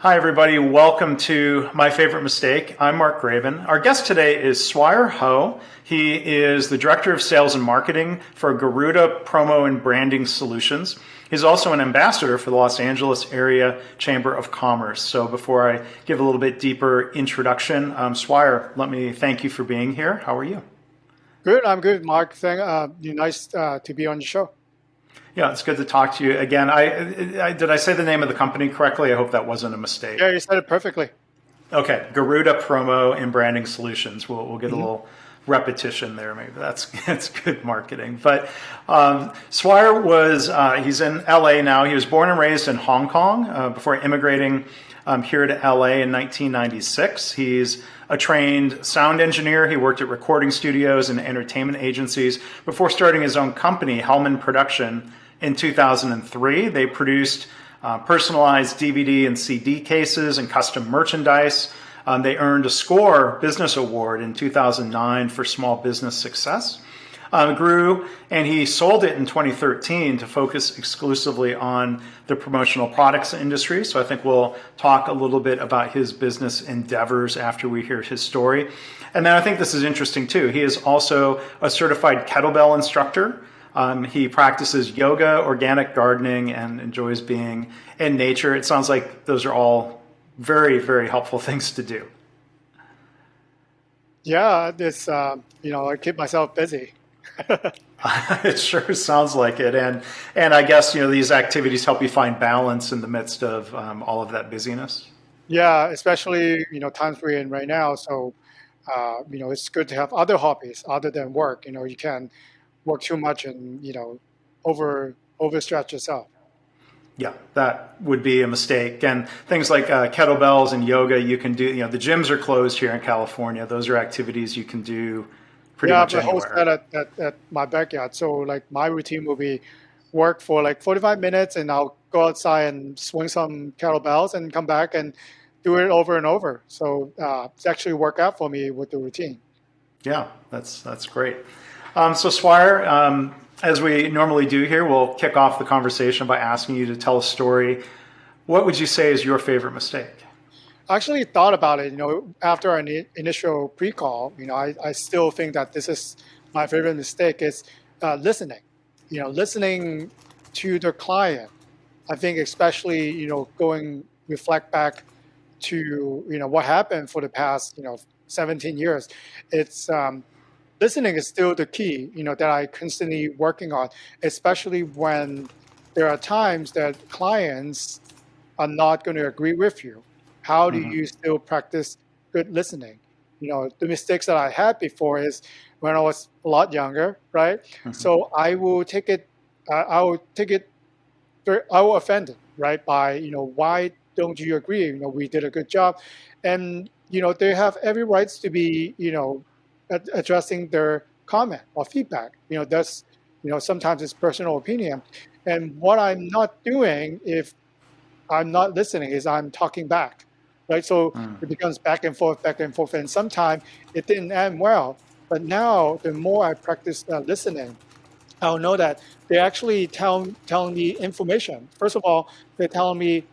Hi, everybody. Welcome to My Favorite Mistake. I'm Mark Graven. Our guest today is Swire Ho. He is the Director of Sales and Marketing for Garuda Promo and Branding Solutions. He's also an ambassador for the Los Angeles Area Chamber of Commerce. So before I give a little bit deeper introduction, Swire, let me thank you for being here. How are you? Good. I'm good, Mark. Nice to be on the show. Yeah, it's good to talk to you again. Did I say the name of the company correctly? I hope that wasn't a mistake. Yeah, you said it perfectly. Okay, Garuda Promo and Branding Solutions. We'll get a little repetition there. Maybe that's good marketing. But Swire he's in LA now. He was born and raised in Hong Kong before immigrating here to LA in 1996. He's a trained sound engineer. He worked at recording studios and entertainment agencies before starting his own company, Hellman Production, in 2003. They produced personalized DVD and CD cases and custom merchandise. They earned a SCORE Business Award in 2009 for small business success. Grew, and he sold it in 2013 to focus exclusively on the promotional products industry. So I think we'll talk a little bit about his business endeavors after we hear his story. And then I think this is interesting too. He is also a certified kettlebell instructor. He practices yoga, organic gardening, and enjoys being in nature. It sounds like those are all very, very helpful things to do. Yeah, I keep myself busy. It sure sounds like it, and I guess these activities help you find balance in the midst of all of that busyness. Yeah, especially times we're in right now. So it's good to have other hobbies other than work. You can work too much and overstretch yourself. Yeah, that would be a mistake. And things like kettlebells and yoga, you can do. The gyms are closed here in California. Those are activities you can do pretty much anywhere. Yeah, I host that at my backyard. So like my routine will be work for like 45 minutes and I'll go outside and swing some kettlebells and come back and do it over and over. So it's actually work out for me with the routine. Yeah, that's great. So Swire, as we normally do here, we'll kick off the conversation by asking you to tell a story. What would you say is your favorite mistake? I actually thought about it, after our initial pre-call, I still think that this is my favorite mistake is listening, listening to the client. I think especially, reflect back to, what happened for the past, 17 years. It's listening is still the key, that I constantly working on, especially when there are times that clients are not going to agree with you. How do you still practice good listening? The mistakes that I had before is when I was a lot younger, right? So I will offend it, right? By, why don't you agree? We did a good job. And, they have every rights to be, addressing their comment or feedback. That's, sometimes it's personal opinion. And what I'm not doing if I'm not listening is I'm talking back. Right, so it becomes back and forth, and sometimes it didn't end well. But now, the more I practice listening, I'll know that they actually telling me information. First of all, they're telling me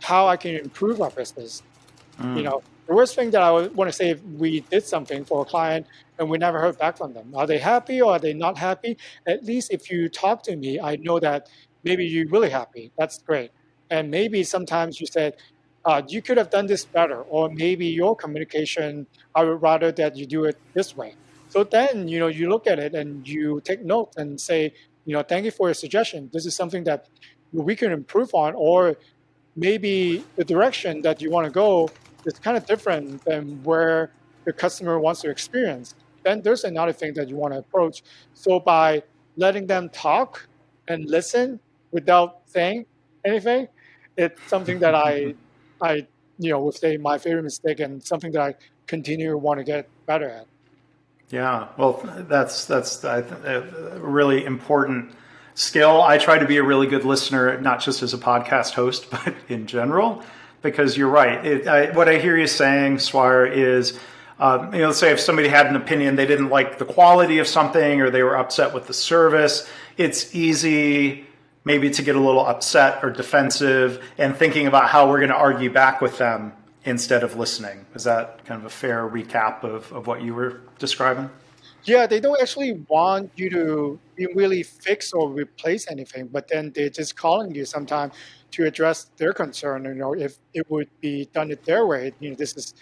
how I can improve our business. The worst thing that I would want to say if we did something for a client and we never heard back from them. Are they happy or are they not happy? At least if you talk to me, I know that maybe you're really happy. That's great. And maybe sometimes you said, you could have done this better, or maybe your communication, I would rather that you do it this way. So then, you look at it and you take note and say, thank you for your suggestion. This is something that we can improve on, or maybe the direction that you want to go is kind of different than where the customer wants to experience. Then there's another thing that you want to approach. So by letting them talk and listen without saying anything, it's something that I would say my favorite mistake and something that I continue to want to get better at. Yeah, well, that's a really important skill. I try to be a really good listener, not just as a podcast host, but in general, because you're right. What I hear you saying, Swire, is, let's say if somebody had an opinion, they didn't like the quality of something or they were upset with the service, it's easy maybe to get a little upset or defensive and thinking about how we're going to argue back with them instead of listening. Is that kind of a fair recap of what you were describing? Yeah, they don't actually want you to really fix or replace anything, but then they're just calling you sometime to address their concern. If it would be done it their way, this is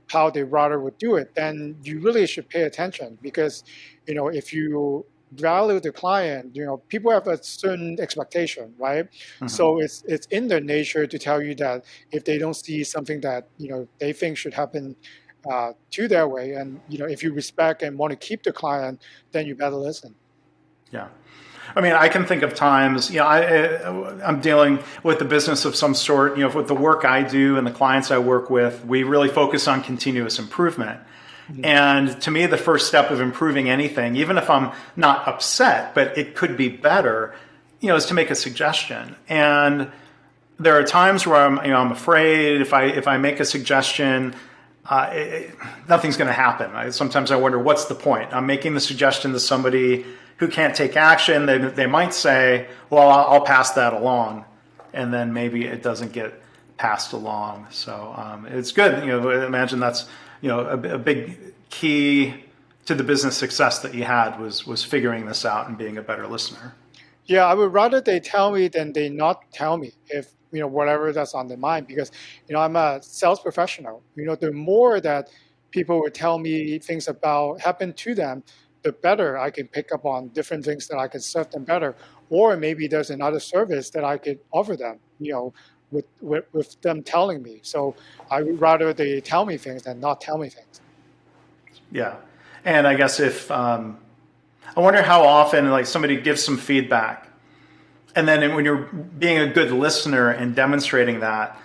how they rather would do it, then you really should pay attention because, if you value the client, people have a certain expectation, right? Mm-hmm. So it's in their nature to tell you that if they don't see something that, they think should happen to their way, and, if you respect and want to keep the client, then you better listen. Yeah. I mean, I can think of times, I'm dealing with a business of some sort, with the work I do and the clients I work with, we really focus on continuous improvement. Mm-hmm. And to me, the first step of improving anything, even if I'm not upset, but it could be better, is to make a suggestion. And there are times where I'm afraid if I make a suggestion, nothing's going to happen. Sometimes I wonder, what's the point? I'm making the suggestion to somebody who can't take action. They might say, well, I'll pass that along. And then maybe it doesn't get passed along. So it's good. Imagine that's, a big key to the business success that you had was figuring this out and being a better listener. Yeah, I would rather they tell me than they not tell me if, whatever that's on their mind, because, I'm a sales professional. The more that people would tell me things about happen to them, the better I can pick up on different things that I can serve them better. Or maybe there's another service that I could offer them, with them telling me. So I would rather they tell me things than not tell me things. Yeah. And I guess I wonder how often like somebody gives some feedback, and then when you're being a good listener and demonstrating that,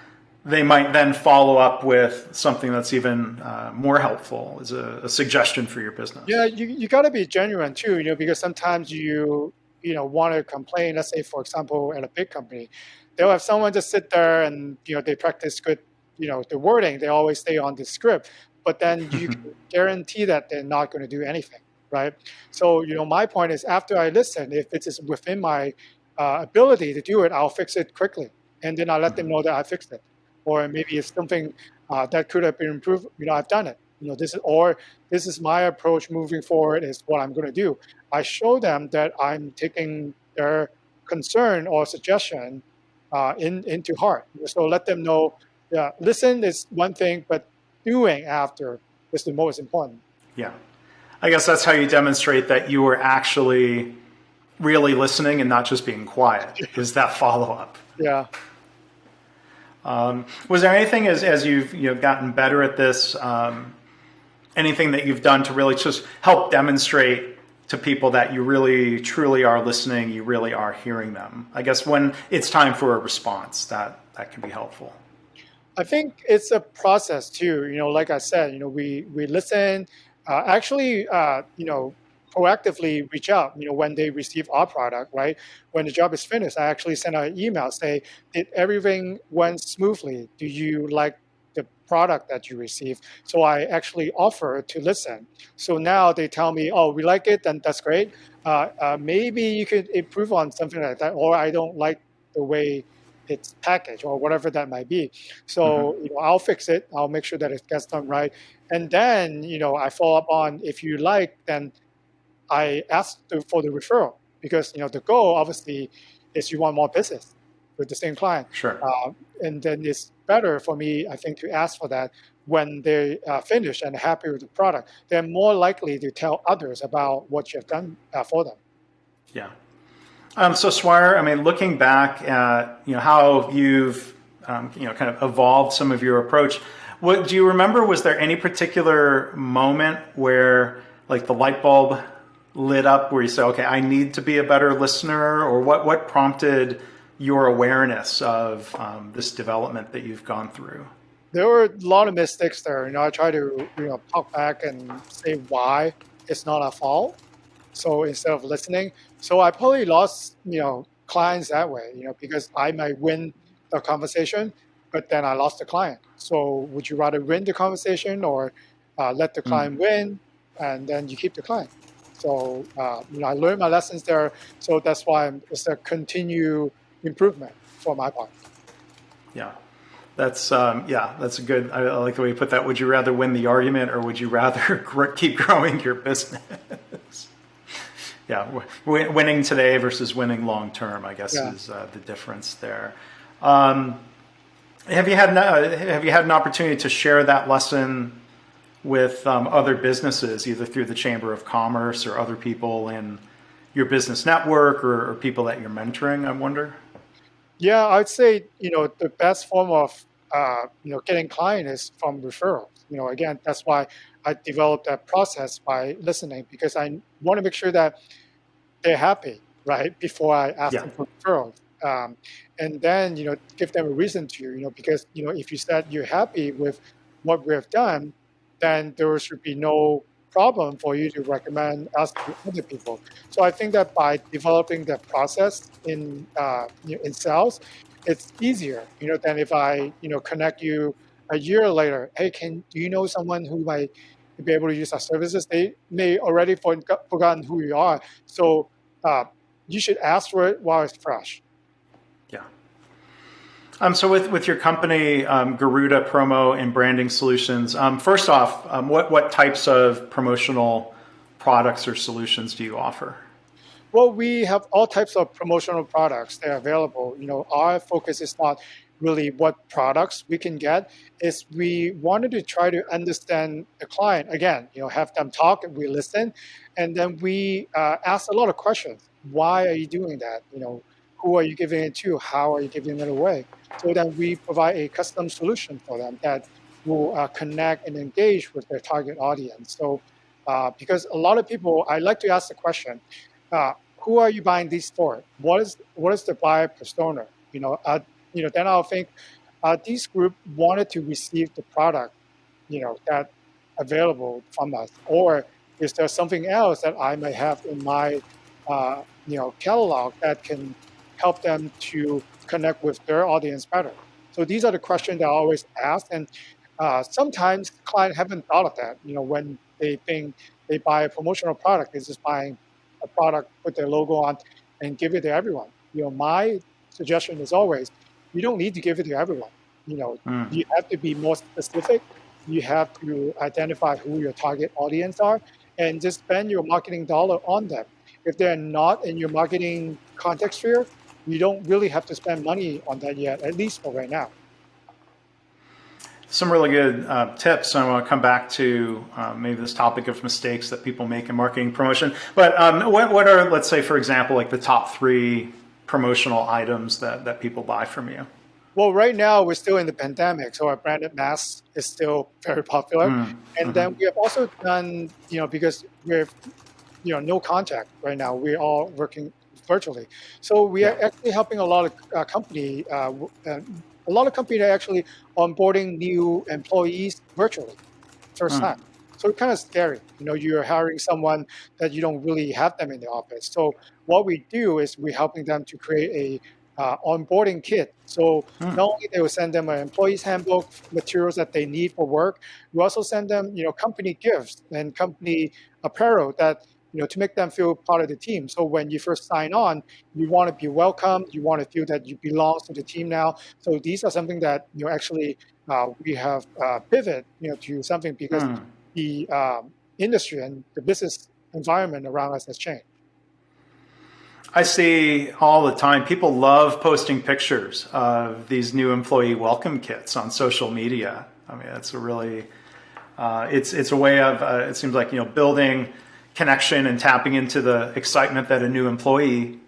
they might then follow up with something that's even more helpful as a suggestion for your business. Yeah, you got to be genuine too, because sometimes you want to complain. Let's say, for example, at a big company, they'll have someone just sit there and they practice good, the wording. They always stay on the script, but then you can guarantee that they're not going to do anything, right? So my point is, after I listen, if it is within my ability to do it, I'll fix it quickly, and then I'll let them know that I fixed it. Or maybe it's something that could have been improved. I've done it. This is my approach moving forward. Is what I'm going to do. I show them that I'm taking their concern or suggestion into heart. So let them know. Listen is one thing, but doing after is the most important. Yeah, I guess that's how you demonstrate that you were actually really listening and not just being quiet. Is that follow up? Yeah. Was there anything as you've gotten better at this, anything that you've done to really just help demonstrate to people that you really truly are listening, you really are hearing them? I guess when it's time for a response, that can be helpful. I think it's a process too. Like I said, we listen, proactively reach out, when they receive our product, right? When the job is finished, I actually send out an email, say, did everything went smoothly? Do you like the product that you received? So I actually offer to listen. So now they tell me, oh, we like it, then that's great. Maybe you could improve on something like that, or I don't like the way it's packaged or whatever that might be. So, I'll fix it. I'll make sure that it gets done right. And then, I follow up on, if you like, then I ask for the referral, because the goal obviously is you want more business with the same client. Sure. And then it's better for me, I think, to ask for that when they finish and happy with the product. They're more likely to tell others about what you have done for them. Yeah. So Swire, I mean, looking back at how you've kind of evolved some of your approach, what do you remember? Was there any particular moment where like the light bulb lit up where you say, okay, I need to be a better listener? Or what prompted your awareness of this development that you've gone through? There were a lot of mistakes there. I try to talk back and say why it's not our fault. So instead of listening, so I probably lost clients that way. Because I might win the conversation, but then I lost the client. So would you rather win the conversation or let the client win, and then you keep the client? So I learned my lessons there. So that's why it's a continued improvement for my part. Yeah. That's a good. I like the way you put that. Would you rather win the argument, or would you rather keep growing your business? Yeah, winning today versus winning long term, I guess, is the difference there. Have you had an opportunity to share that lesson with other businesses, either through the Chamber of Commerce or other people in your business network, or people that you're mentoring? I wonder. Yeah, I'd say the best form of getting client is from referrals. Again, that's why I developed that process by listening, because I want to make sure that they're happy, right, before I ask Yeah. them for referrals. And then give them a reason to, because if you said you're happy with what we have done, then there should be no problem for you to recommend us to other people. So I think that by developing that process in sales, it's easier, than if I connect you a year later. Hey, do you know someone who might be able to use our services? They may already forgotten who you are. So uh, you should ask for it while it's fresh. Yeah. So with your company, Garuda Promo and Branding Solutions, first off, what types of promotional products or solutions do you offer? Well, we have all types of promotional products that are available. Our focus is not really what products we can get. Is we wanted to try to understand the client again. Have them talk and we listen, and then we ask a lot of questions. Why are you doing that? Who are you giving it to? How are you giving it away? So then we provide a custom solution for them that will connect and engage with their target audience. So because a lot of people, I like to ask the question, who are you buying these for? What is the buyer persona? Then I'll think these group wanted to receive the product, that available from us, or is there something else that I may have in my catalog that can help them to connect with their audience better? So these are the questions that I always ask, and sometimes clients haven't thought of that. When they think they buy a promotional product, they're just buying a product, put their logo on, and give it to everyone. My suggestion is always, you don't need to give it to everyone. You have to be more specific. You have to identify who your target audience are, and just spend your marketing dollar on them. If they're not in your marketing context sphere, you don't really have to spend money on that yet, at least for right now. Some really good tips. I want to come back to maybe this topic of mistakes that people make in marketing promotion. But what are, let's say, for example, like the top 3 promotional items that people buy from you? Well, right now we're still in the pandemic, so our branded mask is still very popular. And then we have also done, because we're, no contact right now, we're all working virtually. So we are actually helping a lot of company. A lot of companies are actually onboarding new employees virtually, first time. So it's kind of scary. You're hiring someone that you don't really have them in the office. So what we do is we're helping them to create a onboarding kit. So not only they will send them an employee's handbook, materials that they need for work, we also send them, company gifts and company apparel that, to make them feel part of the team. So when you first sign on, you want to be welcomed. You want to feel that you belong to the team now. So these are something that, actually we have pivot, to something because the industry and the business environment around us has changed. I see all the time. People love posting pictures of these new employee welcome kits on social media. I mean, it's a really, it's a way of, it seems like, building connection and tapping into the excitement that a new employee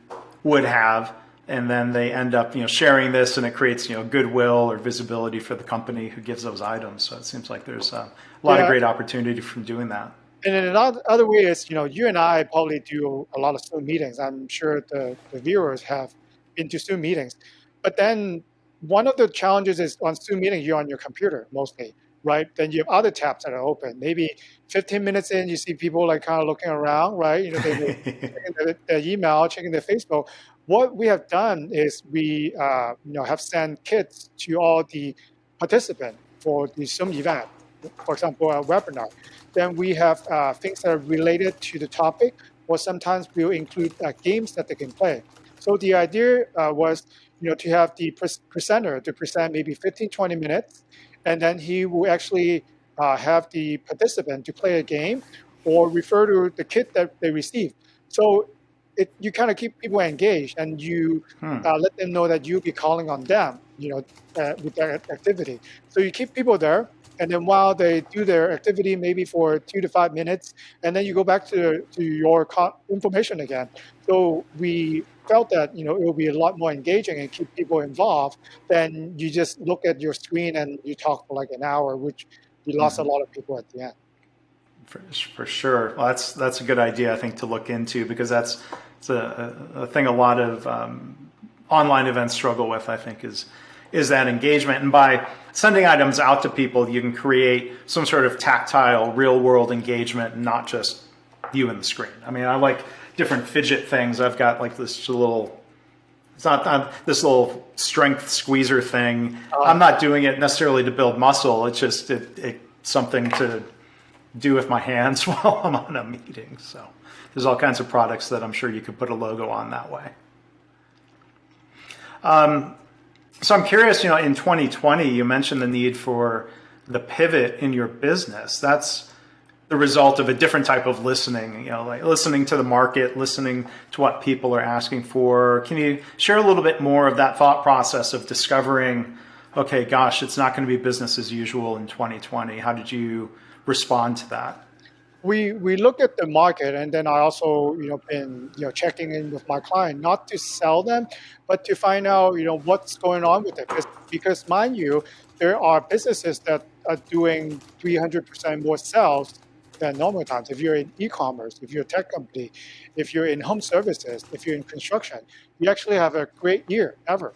would have. And then they end up, sharing this, and it creates, goodwill or visibility for the company who gives those items. So it seems like there's a lot of great opportunity from doing that. And then another way is, you and I probably do a lot of Zoom meetings. I'm sure the viewers have been to Zoom meetings. But then one of the challenges is on Zoom meetings, you're on your computer mostly, right? Then you have other tabs that are open. Maybe 15 minutes in, you see people like kind of looking around, right? They're checking their email, checking their Facebook. What we have done is we have sent kits to all the participants for the Zoom event. for example, a webinar. Then we have things that are related to the topic, or sometimes we'll include games that they can play. So the idea was, to have the presenter to present maybe 15, 20 minutes, and then he will actually have the participant to play a game or refer to the kit that they receive. So you kind of keep people engaged, and you let them know that you'll be calling on them, with that activity. So you keep people there, and then while they do their activity, maybe for 2 to 5 minutes, and then you go back to your information again. So we felt that it will be a lot more engaging and keep people involved than you just look at your screen and you talk for like an hour, which you lost a lot of people at the end. For sure. Well, that's a good idea, I think, to look into, because it's a thing a lot of online events struggle with, I think, is that engagement. And by sending items out to people, you can create some sort of tactile, real world engagement, and not just you and the screen. I mean, I like different fidget things. I've got like this little, it's not this little strength squeezer thing. I'm not doing it necessarily to build muscle. It's just it's something to do with my hands while I'm on a meeting. So there's all kinds of products that I'm sure you could put a logo on that way. So I'm curious, in 2020, you mentioned the need for the pivot in your business. That's the result of a different type of listening, like listening to the market, listening to what people are asking for. Can you share a little bit more of that thought process of discovering, okay, gosh, it's not going to be business as usual in 2020. How did you respond to that? We look at the market, and then I also been checking in with my client, not to sell them, but to find out what's going on with it. Because mind you, there are businesses that are doing 300% more sales than normal times. If you're in e-commerce, if you're a tech company, if you're in home services, if you're in construction, you actually have a great year ever.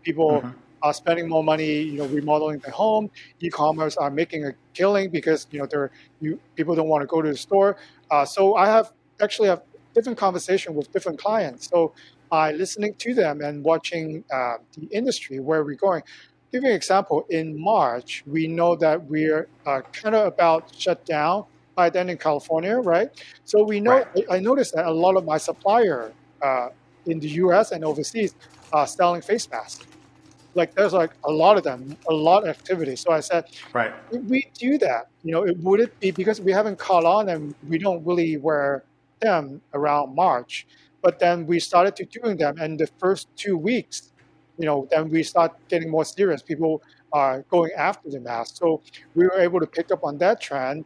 People are spending more money, remodeling their home. E-commerce are making a killing because people don't want to go to the store. So I have different conversation with different clients. So I listening to them and watching the industry, where we're going. Give you an example. In March, we know that we're kind of about shut down by then in California, right? So we know. Right. I noticed that a lot of my supplier in the U.S. and overseas are selling face masks. Like there's like a lot of them, a lot of activity. So I said, right, if we do that, would it be because we haven't caught on and we don't really wear them around March, but then we started to doing them, and the first 2 weeks, then we start getting more serious. People are going after the mask. So we were able to pick up on that trend.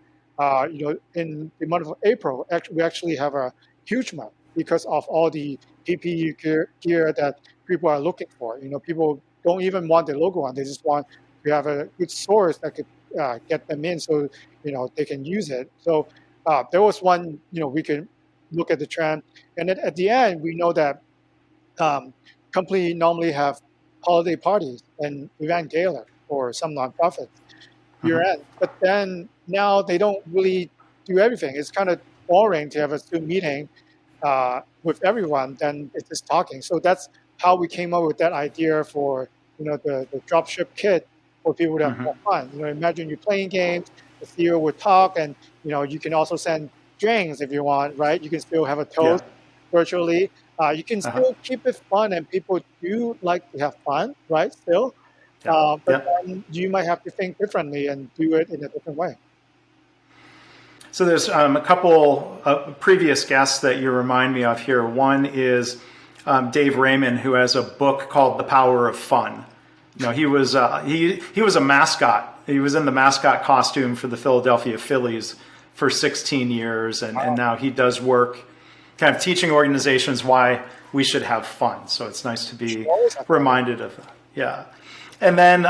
In the month of April, we actually have a huge month because of all the PPE gear that people are looking for. People don't even want the logo on. They just want to have a good source that could get them in so, they can use it. So there was one, we can look at the trend. And then at the end, we know that companies normally have holiday parties and event gala or some nonprofits year end. But then now they don't really do everything. It's kind of boring to have a Zoom meeting with everyone, then it's just talking. So that's how we came up with that idea for the dropship kit for people to have more fun. Imagine you're playing games, the CEO would talk, and you can also send drinks if you want, right? You can still have a toast virtually. You can still keep it fun, and people do like to have fun, right? Still, but then you might have to think differently and do it in a different way. So there's a couple previous guests that you remind me of here. One is Dave Raymond, who has a book called The Power of Fun. He was a mascot. He was in the mascot costume for the Philadelphia Phillies for 16 years, and now he does work kind of teaching organizations why we should have fun. So it's nice to be reminded of that. Yeah. And then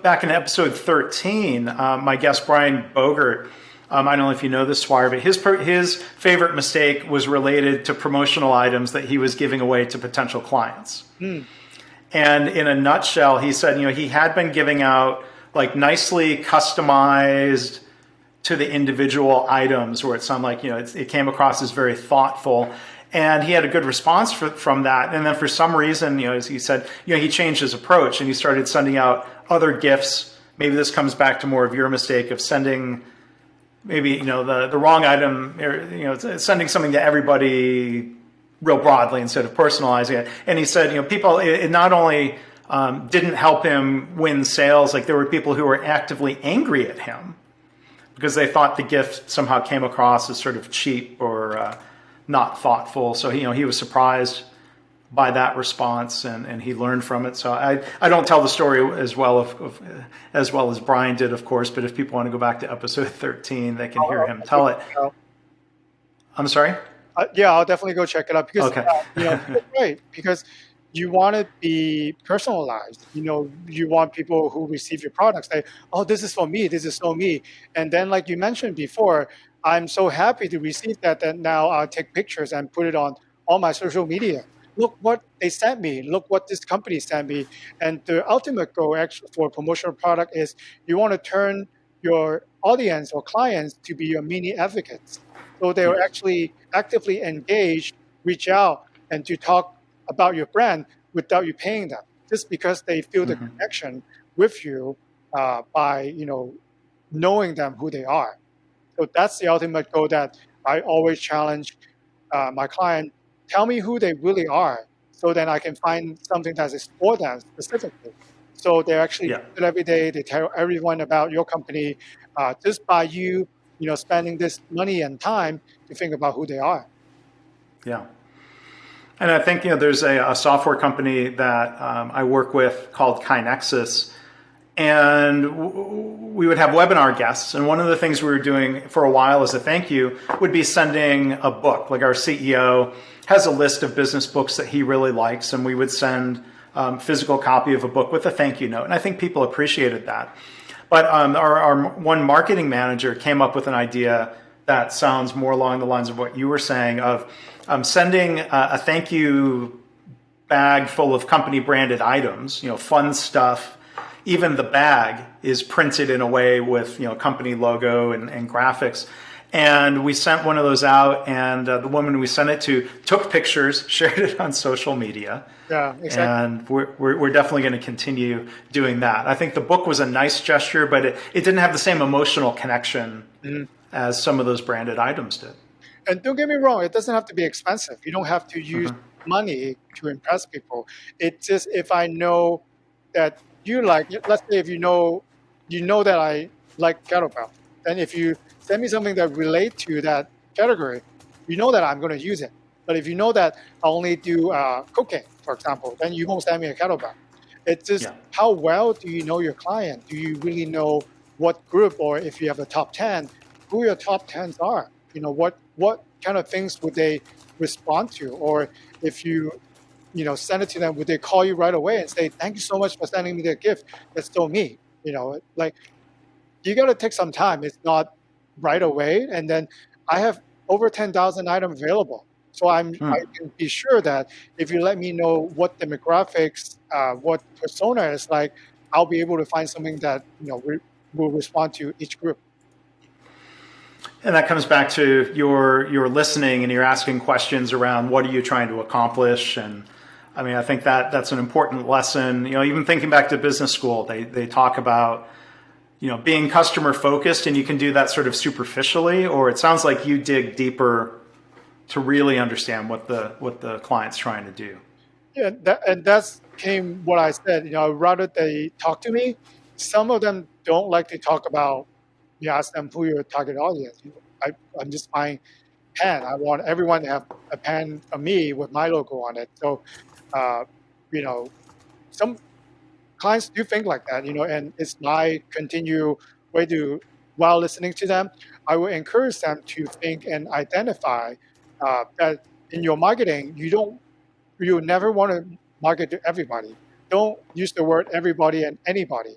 back in episode 13, my guest Brian Bogert, I don't know if you know this, Swire, but his favorite mistake was related to promotional items that he was giving away to potential clients. And in a nutshell, he said, he had been giving out like nicely customized to the individual items, where it sounded like, it came across as very thoughtful. And he had a good response from that. And then for some reason, as he said, he changed his approach and he started sending out other gifts, maybe this comes back to more of your mistake of sending maybe, the wrong item, or, sending something to everybody real broadly instead of personalizing it. And he said, people, it not only didn't help him win sales, like there were people who were actively angry at him because they thought the gift somehow came across as sort of cheap or not thoughtful. So he was surprised by that response, and he learned from it. So I don't tell the story as well as Brian did, of course. But if people want to go back to episode 13, they can hear him tell it. I'm sorry. Yeah, I'll definitely go check it out because Okay. it's great because you want to be personalized. You want people who receive your products say, "Oh, this is for me. This is so me." And then, like you mentioned before, I'm so happy to receive that now I'll take pictures and put it on all my social media. Look what they sent me. Look what this company sent me. And the ultimate goal actually for a promotional product is you want to turn your audience or clients to be your mini advocates. So they're actually actively engaged, reach out, and to talk about your brand without you paying them, just because they feel the connection with you by knowing them who they are. So that's the ultimate goal that I always challenge my client. Tell me who they really are, so then I can find something that is for them specifically. So they actually do it every day. They tell everyone about your company just by you, spending this money and time to think about who they are. Yeah. And I think, there's a software company that I work with called KaiNexus, and we would have webinar guests. And one of the things we were doing for a while as a thank you would be sending a book. Like our CEO has a list of business books that he really likes, and we would send physical copy of a book with a thank you note. And I think people appreciated that. But our one marketing manager came up with an idea that sounds more along the lines of what you were saying of sending a thank you bag full of company branded items, fun stuff. Even the bag is printed in a way with company logo and graphics. And we sent one of those out, and the woman we sent it to took pictures, shared it on social media. Yeah, exactly. And we're definitely going to continue doing that. I think the book was a nice gesture, but it didn't have the same emotional connection as some of those branded items did. And don't get me wrong, it doesn't have to be expensive. You don't have to use money to impress people. It's just if I know that you like, let's say if you know that I like kettlebell, then if you send me something that relates to that category, you know that I'm going to use it. But if you know that I only do cooking, for example, then you won't send me a kettlebell. It's just how well do you know your client? Do you really know what group, or if you have a top 10, who your top 10s are? What kind of things would they respond to? Or if you send it to them, would they call you right away and say, "Thank you so much for sending me the gift. That's still me." Like you got to take some time. It's not right away. And then I have over 10,000 items available. So I can be sure that if you let me know what demographics, what persona is like, I'll be able to find something that will respond to each group. And that comes back to your listening, and you're asking questions around what are you trying to accomplish. And I mean, I think that's an important lesson. Even thinking back to business school, they talk about being customer focused, and you can do that sort of superficially, or it sounds like you dig deeper to really understand what the client's trying to do. Yeah, that's came what I said. Rather they talk to me. Some of them don't like to talk about. You ask them who your target audience. I'm just buying pen. I want everyone to have a pen of me with my logo on it. So, some clients do think like that, and it's my continued way to, while listening to them, I will encourage them to think and identify that in your marketing, you never want to market to everybody. Don't use the word everybody and anybody.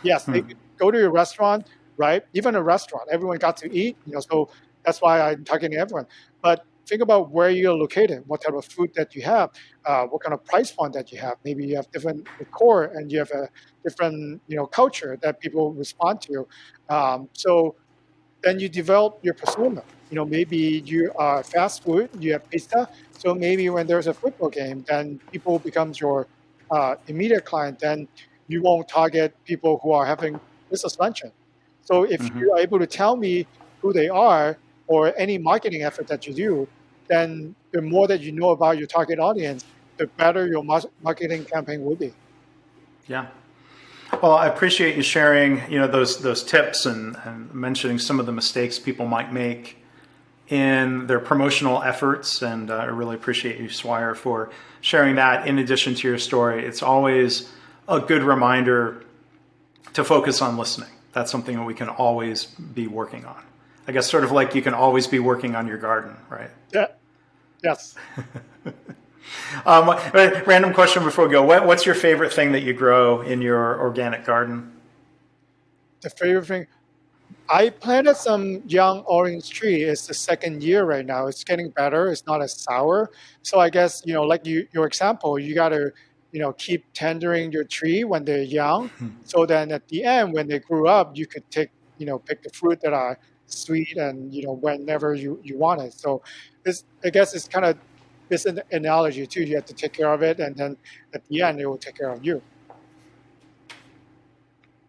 Yes, they could go to your restaurant, right? Even a restaurant, everyone got to eat, so that's why I'm targeting everyone. But think about where you're located, what type of food that you have, what kind of price point that you have. Maybe you have different decor and you have a different, culture that people respond to. So then you develop your persona. Maybe you are fast food, you have pizza. So maybe when there's a football game, then people becomes your immediate client. Then you won't target people who are having the suspension. So if Mm-hmm. you're able to tell me who they are or any marketing effort that you do, then the more that you know about your target audience, the better your marketing campaign will be. Yeah. Well, I appreciate you sharing, those tips and mentioning some of the mistakes people might make in their promotional efforts. And I really appreciate you, Swire, for sharing that in addition to your story. It's always a good reminder to focus on listening. That's something that we can always be working on. I guess sort of like you can always be working on your garden, right? Yeah. Yes. Random question before we go. What's your favorite thing that you grow in your organic garden? The favorite thing, I planted some young orange tree. It's the second year right now. It's getting better. It's not as sour. So I guess, like your example, you got to, keep tendering your tree when they're young. So then at the end, when they grew up, you could pick the fruit that are sweet and, whenever you want it. So I guess it's kind of, it's an analogy too. You have to take care of it. And then at the end, it will take care of you.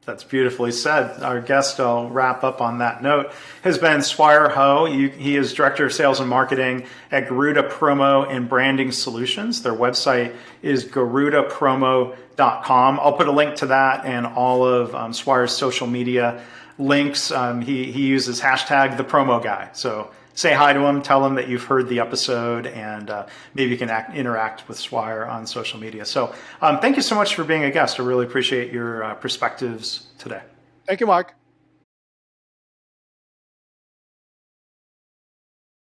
That's beautifully said. Our guest, I'll wrap up on that note, has been Swire Ho. He is Director of Sales and Marketing at Garuda Promo and Branding Solutions. Their website is garudapromo.com. I'll put a link to that and all of Swire's social media links. He uses hashtag the promo guy. So say hi to him, tell him that you've heard the episode, and maybe you can interact with Swire on social media. So thank you so much for being a guest. I really appreciate your perspectives today. Thank you, Mark.